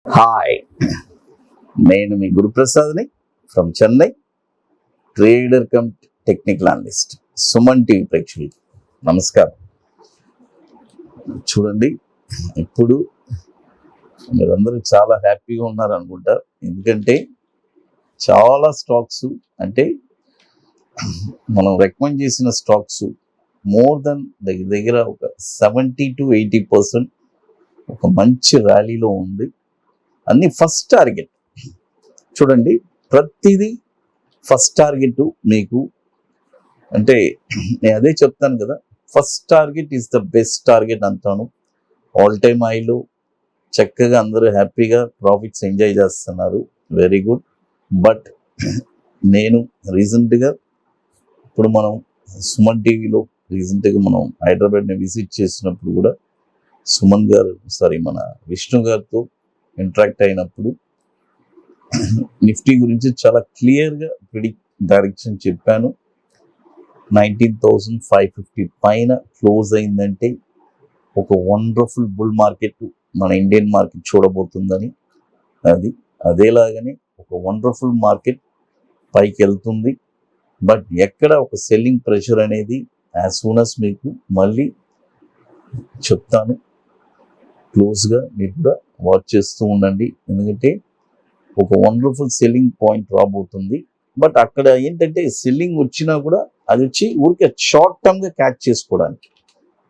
Hi, నేను మీ గురు ప్రసాద్ని from Chennai, trader cum technical analyst. Suman TV ప్రేక్షకులకు నమస్కారం. చూడండి, ఇప్పుడు మీరందరూ చాలా హ్యాపీగా ఉన్నారు అనుకుంటా. ఎందుకంటే చాలా స్టాక్స్, అంటే మనం రికమెండ్ చేసిన స్టాక్స్ మోర్ దెన్ దగ్గర ఒక 70-80% ఒక మంచి ర్యాలీలో ఉంది. అన్ని ఫస్ట్ టార్గెట్. చూడండి, ప్రతిదీ ఫస్ట్ టార్గెట్. మీకు అంటే నేను అదే చెప్తాను కదా, first target is the best target అంటాను. ఆల్ టైమ్ హైలో చక్కగా అందరూ హ్యాపీగా ప్రాఫిట్స్ ఎంజాయ్ చేస్తున్నారు, వెరీ గుడ్. బట్ నేను రీసెంట్గా ఇప్పుడు మనం సుమన్ టీవీలో రీసెంట్గా మనం హైదరాబాద్ని విజిట్ చేసినప్పుడు కూడా మన విష్ణు గారితో ఇంటరాక్ట్ అయినప్పుడు నిఫ్టీ గురించి చాలా క్లియర్గా డైరెక్షన్ చెప్పాను. 19,550 పైన క్లోజ్ అయిందంటే ఒక వండర్ఫుల్ బుల్ మార్కెట్ మన ఇండియన్ మార్కెట్ చూడబోతుందని. అదేలాగానే ఒక వండర్ఫుల్ మార్కెట్ పైకి వెళ్తుంది. బట్ ఎక్కడ ఒక సెల్లింగ్ ప్రెషర్ అనేది యాజ్ సూన్ as మీకు మళ్ళీ చెప్తాను. క్లోజ్గా మీరు కూడా వాచ్ చేస్తూ ఉండండి, ఎందుకంటే ఒక వండర్ఫుల్ సెల్లింగ్ పాయింట్ రాబోతుంది. బట్ అక్కడ ఏంటంటే సెల్లింగ్ వచ్చినా కూడా అది వచ్చి ఊరికే షార్ట్ టర్మ్గా క్యాచ్ చేసుకోవడానికి,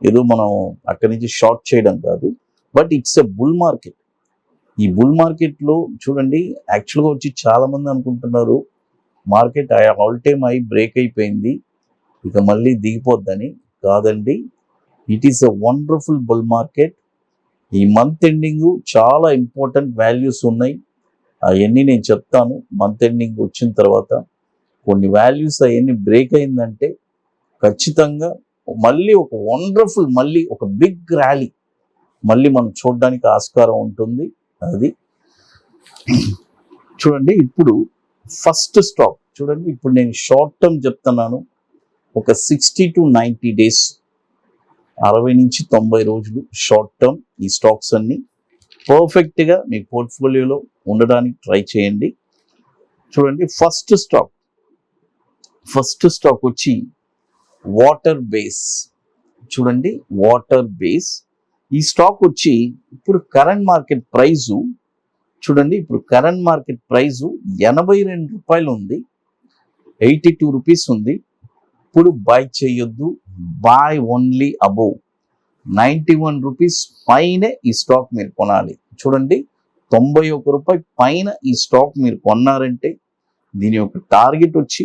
ఏదో మనం అక్కడి నుంచి షార్ట్ చేయడం కాదు. But it's a bull market. ఈ బుల్ మార్కెట్లో చూడండి, యాక్చువల్గా వచ్చి చాలామంది అనుకుంటున్నారు market all time high break అయిపోయింది, ఇక మళ్ళీ దిగిపోద్దని. కాదండి, it is a wonderful bull market. ఈ మంత్ ఎండింగ్ చాలా ఇంపార్టెంట్ వాల్యూస్ ఉన్నాయి, అవన్నీ నేను చెప్తాను. మంత్ ఎండింగ్ వచ్చిన తర్వాత కొన్ని వాల్యూస్ అవన్నీ బ్రేక్ అయిందంటే ఖచ్చితంగా మళ్ళీ ఒక వండర్ఫుల్, మళ్ళీ ఒక బిగ్ ర్యాలీ మళ్ళీ మనం చూడడానికి ఆస్కారం ఉంటుంది. అది చూడండి, ఇప్పుడు ఫస్ట్ స్టాక్ చూడండి. ఇప్పుడు నేను షార్ట్ టర్మ్ చెప్తున్నాను, ఒక 60 to 90 days, 60 నుంచి 90 రోజులు షార్ట్ టర్మ్. ఈ స్టాక్స్ అన్ని పర్ఫెక్ట్గా మీ పోర్ట్ఫోలియోలో ఉండడానికి ట్రై చేయండి. చూడండి, ఫస్ట్ స్టాక్ వచ్చి వాటర్ బేస్. చూడండి, వాటర్ బేస్ ఈ స్టాక్ వచ్చి ఇప్పుడు కరెంట్ మార్కెట్ ప్రైజు చూడండి, ఇప్పుడు కరెంట్ మార్కెట్ ప్రైజు 82 రూపాయలు ఉంది, 82 రూపీస్ ఉంది. ఇప్పుడు బై చేయొద్దు, బై ఓన్లీ అబోవ్ 91 రూపీస్ పైనే ఈ స్టాక్ మీరు కొనాలి. చూడండి, 91 రూపాయి పైన ఈ స్టాక్ మీరు కొన్నారంటే దీని యొక్క టార్గెట్ వచ్చి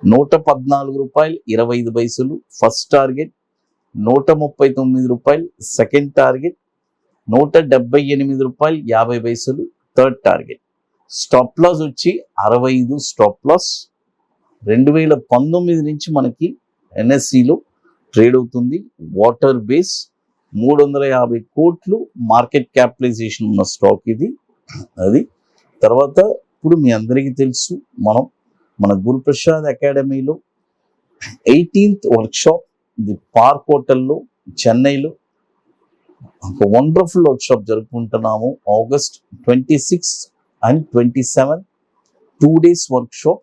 114 రూపాయలు 25 పైసలు ఫస్ట్ టార్గెట్, 139 రూపాయలు సెకండ్ టార్గెట్, 178 రూపాయలు 50 పైసలు థర్డ్ టార్గెట్. స్టాప్ లాస్ వచ్చి 65 స్టాప్ లాస్. 2019 నుంచి మనకి ఎన్ఎస్సిలో ట్రేడ్ అవుతుంది. వాటర్ బేస్ 350 కోట్లు మార్కెట్ క్యాపిటలైజేషన్ ఉన్న స్టాక్ ఇది. అది తర్వాత ఇప్పుడు మీ అందరికీ తెలుసు, మన గురుప్రసాద్ అకాడమీలో 18th వర్క్షాప్ ఇది పార్క్ హోటల్లో చెన్నైలో ఒక వండర్ఫుల్ వర్క్షాప్ జరుపుకుంటున్నాము. August 26 and 27 2 days workshop.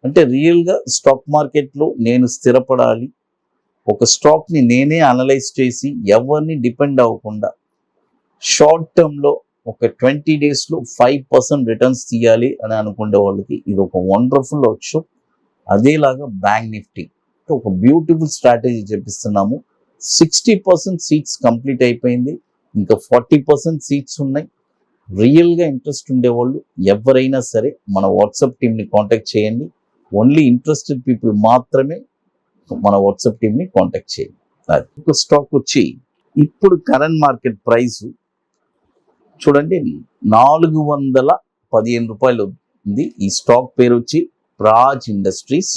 అంటే రియల్గా స్టాక్ మార్కెట్లో నేను స్థిరపడాలి, ఒక స్టాక్ని నేనే అనలైజ్ చేసి ఎవరిని డిపెండ్ అవ్వకుండా షార్ట్ టర్మ్లో ఒక 20 daysలో 5% రిటర్న్స్ తీయాలి అని అనుకునే వాళ్ళకి ఇది ఒక వండర్ఫుల్ వర్క్షాప్. అదేలాగా బ్యాంక్ నిఫ్టీ ఒక బ్యూటిఫుల్ స్ట్రాటజీ చెప్పిస్తున్నాము. 60% సీట్స్ కంప్లీట్ అయిపోయింది, ఇంకా 40% సీట్స్ ఉన్నాయి. రియల్గా ఇంట్రెస్ట్ ఉండేవాళ్ళు ఎవరైనా సరే మన వాట్సాప్ టీమ్ని కాంటాక్ట్ చేయండి. ఓన్లీ ఇంట్రెస్టెడ్ పీపుల్ మాత్రమే మన వాట్సాప్ టీమ్ని కాంటాక్ట్ చేయండి. ఒక స్టాక్ వచ్చి ఇప్పుడు కరెంట్ మార్కెట్ ప్రైస్ చూడండి 415 రూపాయలు ఉంది. ఈ స్టాక్ పేరు వచ్చి ప్రాజ్ ఇండస్ట్రీస్.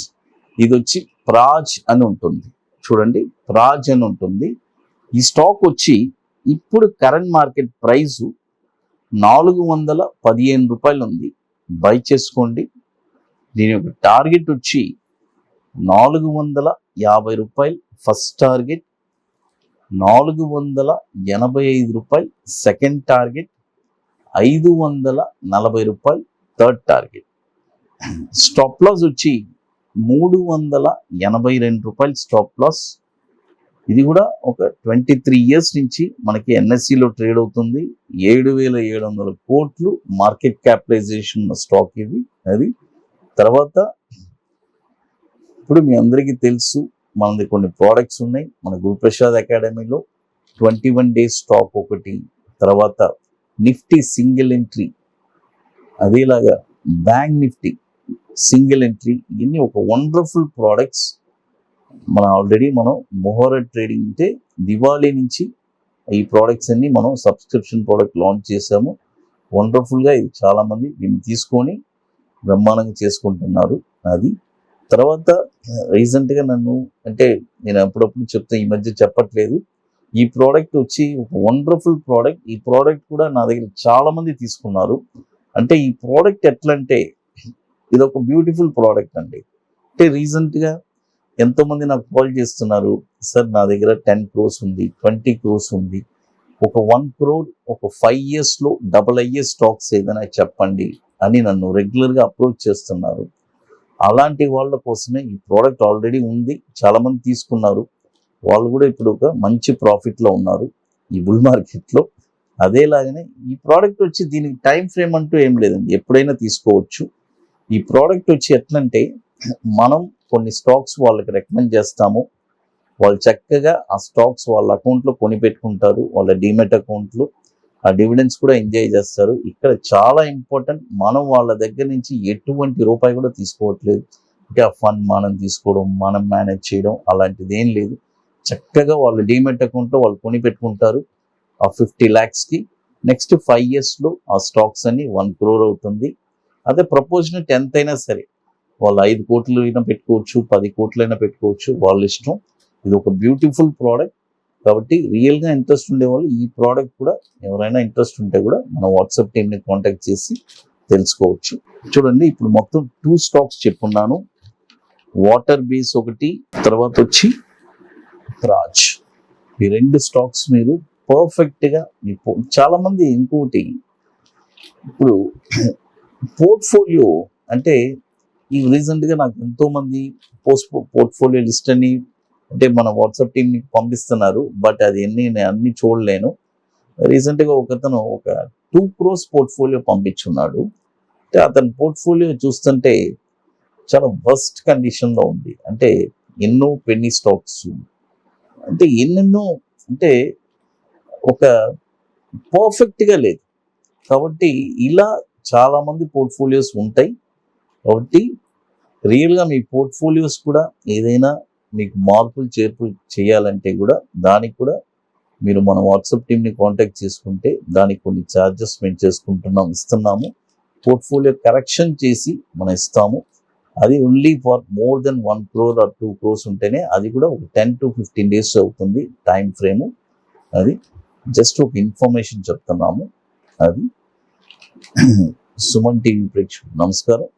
ఇది వచ్చి ప్రాజ్ అని ఉంటుంది, చూడండి ప్రాజ్ అని ఉంటుంది. ఈ స్టాక్ వచ్చి ఇప్పుడు కరెంట్ మార్కెట్ ప్రైజు 415 రూపాయలు ఉంది, బై చేసుకోండి. దీని యొక్క టార్గెట్ వచ్చి 450 రూపాయలు ఫస్ట్ టార్గెట్, 485 రూపాయలు సెకండ్ టార్గెట్, రూపాయలు థర్డ్ టార్గెట్. స్టాప్ లాస్ వచ్చి రూపాయలు స్టాప్ లాస్. ఇది కూడా ఒక 23 years నుంచి మనకి ఎన్ఎస్సిలో ట్రేడ్ అవుతుంది. 7,700 కోట్లు మార్కెట్ క్యాపిటలైజేషన్ ఉన్న స్టాక్ ఇది. అది తర్వాత ఇప్పుడు మీ అందరికీ తెలుసు మనది కొన్ని ప్రోడక్ట్స్ ఉన్నాయి మన గురుప్రసాద్ అకాడమీలో. 21 days స్టాక్ ఒకటి, తర్వాత నిఫ్టీ సింగిల్ ఎంట్రీ, అదేలాగా బ్యాంక్ నిఫ్టీ సింగిల్ ఎంట్రీ, ఇవన్నీ ఒక వండర్ఫుల్ ప్రోడక్ట్స్. ఆల్రెడీ మనం మొహరత్ ట్రేడింగ్ అంటే దివాళీ నుంచి ఈ ప్రోడక్ట్స్ అన్ని మనం సబ్స్క్రిప్షన్ ప్రోడక్ట్ లాంచ్ చేసాము. వండర్ఫుల్గా ఇది చాలామంది దీన్ని తీసుకొని బ్రహ్మాండంగా చేసుకుంటున్నారు. అది తర్వాత రీసెంట్గా నేను అప్పుడప్పుడు చెప్తే ఈ మధ్య చెప్పట్లేదు. ఈ ప్రోడక్ట్ వచ్చి ఒక వండర్ఫుల్ ప్రోడక్ట్. ఈ ప్రోడక్ట్ కూడా నా దగ్గర చాలామంది తీసుకున్నారు. అంటే ఈ ప్రోడక్ట్ ఎట్లా అంటే ఇది ఒక బ్యూటిఫుల్ ప్రోడక్ట్ అండి. అంటే రీసెంట్గా ఎంతోమంది నాకు కాల్ చేస్తున్నారు, సార్ నా దగ్గర 10 crores ఉంది, 20 crores ఉంది, ఒక 1 crore ఒక 5 yearsలో డబుల్ అయ్యే స్టాక్స్ ఏదైనా చెప్పండి అని నన్ను రెగ్యులర్గా అప్రోచ్ చేస్తున్నారు. అలాంటి వాళ్ళ కోసమే ఈ ప్రోడక్ట్ ఆల్రెడీ ఉంది, చాలామంది తీసుకున్నారు. వాళ్ళు కూడా ఇప్పుడు ఒక మంచి ప్రాఫిట్లో ఉన్నారు ఈ బుల్ మార్కెట్లో. అదేలాగానే ఈ ప్రోడక్ట్ వచ్చి దీనికి టైం ఫ్రేమ్ అంటూ ఏం లేదండి, ఎప్పుడైనా తీసుకోవచ్చు. ఈ ప్రోడక్ట్ వచ్చి ఎట్లంటే మనం కొన్ని స్టాక్స్ వాళ్ళకి రికమెండ్ చేస్తాము, వాళ్ళు చక్కగా ఆ స్టాక్స్ వాళ్ళ అకౌంట్లో కొని పెట్టుకుంటారు, వాళ్ళ డీమెట్ అకౌంట్లో. ఆ డివిడెండ్స్ కూడా ఎంజాయ్ చేస్తారు. ఇక్కడ చాలా ఇంపార్టెంట్, మనం వాళ్ళ దగ్గర నుంచి ఎటువంటి రూపాయి కూడా తీసుకోవట్లేదు. అంటే ఆ ఫండ్ మనం తీసుకోవడం, మనం మేనేజ్ చేయడం అలాంటిది ఏం లేదు. చక్కగా వాళ్ళ డీమెట్ అకౌంట్లో వాళ్ళు కొని పెట్టుకుంటారు ఆ 50 lakhsకి. నెక్స్ట్ 5 yearsలో ఆ స్టాక్స్ అన్ని 1 crore అవుతుంది. అదే ప్రపోర్షనట్ ఎంత అయినా సరే, వాళ్ళు 5 కోట్లు అయినా పెట్టుకోవచ్చు, 10 కోట్లైనా పెట్టుకోవచ్చు, వాళ్ళ ఇష్టం. ఇది ఒక బ్యూటిఫుల్ ప్రోడక్ట్ కాబట్టి రియల్గా ఇంట్రెస్ట్ ఉండేవాళ్ళు ఈ ప్రోడక్ట్ కూడా ఎవరైనా ఇంట్రెస్ట్ ఉంటే కూడా మన వాట్సాప్ టీమ్ని కాంటాక్ట్ చేసి తెలుసుకోవచ్చు. చూడండి ఇప్పుడు మొత్తం 2 stocks చెప్పున్నాను. వాటర్ బేస్ ఒకటి, తర్వాత వచ్చి రాజ్. ఈ 2 stocks మీరు పర్ఫెక్ట్గా చాలామంది ఇంకోటి ఇప్పుడు పోర్ట్ఫోలియో అంటే ఈ రీసెంట్గా నాకు ఎంతోమంది పోర్ట్ఫోలియో లిస్ట్ అని అంటే మన వాట్సాప్ టీమ్ని పంపిస్తున్నారు. బట్ అది నేను అన్ని చూడలేను. రీసెంట్గా ఒకతను ఒక 2 crores పోర్ట్ఫోలియో పంపించున్నాడు. అంటే అతని పోర్ట్ఫోలియో చూస్తుంటే చాలా వర్స్ట్ కండిషన్లో ఉంది. అంటే ఎన్నో పెన్నీ స్టాక్స్, అంటే ఎన్నెన్నో, అంటే ఒక పర్ఫెక్ట్గా లేదు. కాబట్టి ఇలా చాలామంది పోర్ట్ఫోలియోస్ ఉంటాయి. కాబట్టి రియల్గా మీ పోర్ట్ఫోలియోస్ కూడా ఏదైనా మీకు మార్పులు చేర్పులు చేయాలంటే కూడా దానికి కూడా మీరు మన వాట్సాప్ టీమ్ని కాంటాక్ట్ చేసుకుంటే దానికి కొన్ని ఛార్జెస్ మేము ఇస్తున్నాము. పోర్ట్ఫోలియో కరెక్షన్ చేసి మనం ఇస్తాము. అది only for more than 1 crore or 2 crores ఉంటేనే, అది కూడా ఒక 10 to 15 days అవుతుంది టైం ఫ్రేము. అది జస్ట్ ఒక ఇన్ఫర్మేషన్ చెప్తున్నాము. అది సుమన్ టీవీ ప్రేక్షకులు నమస్కారం.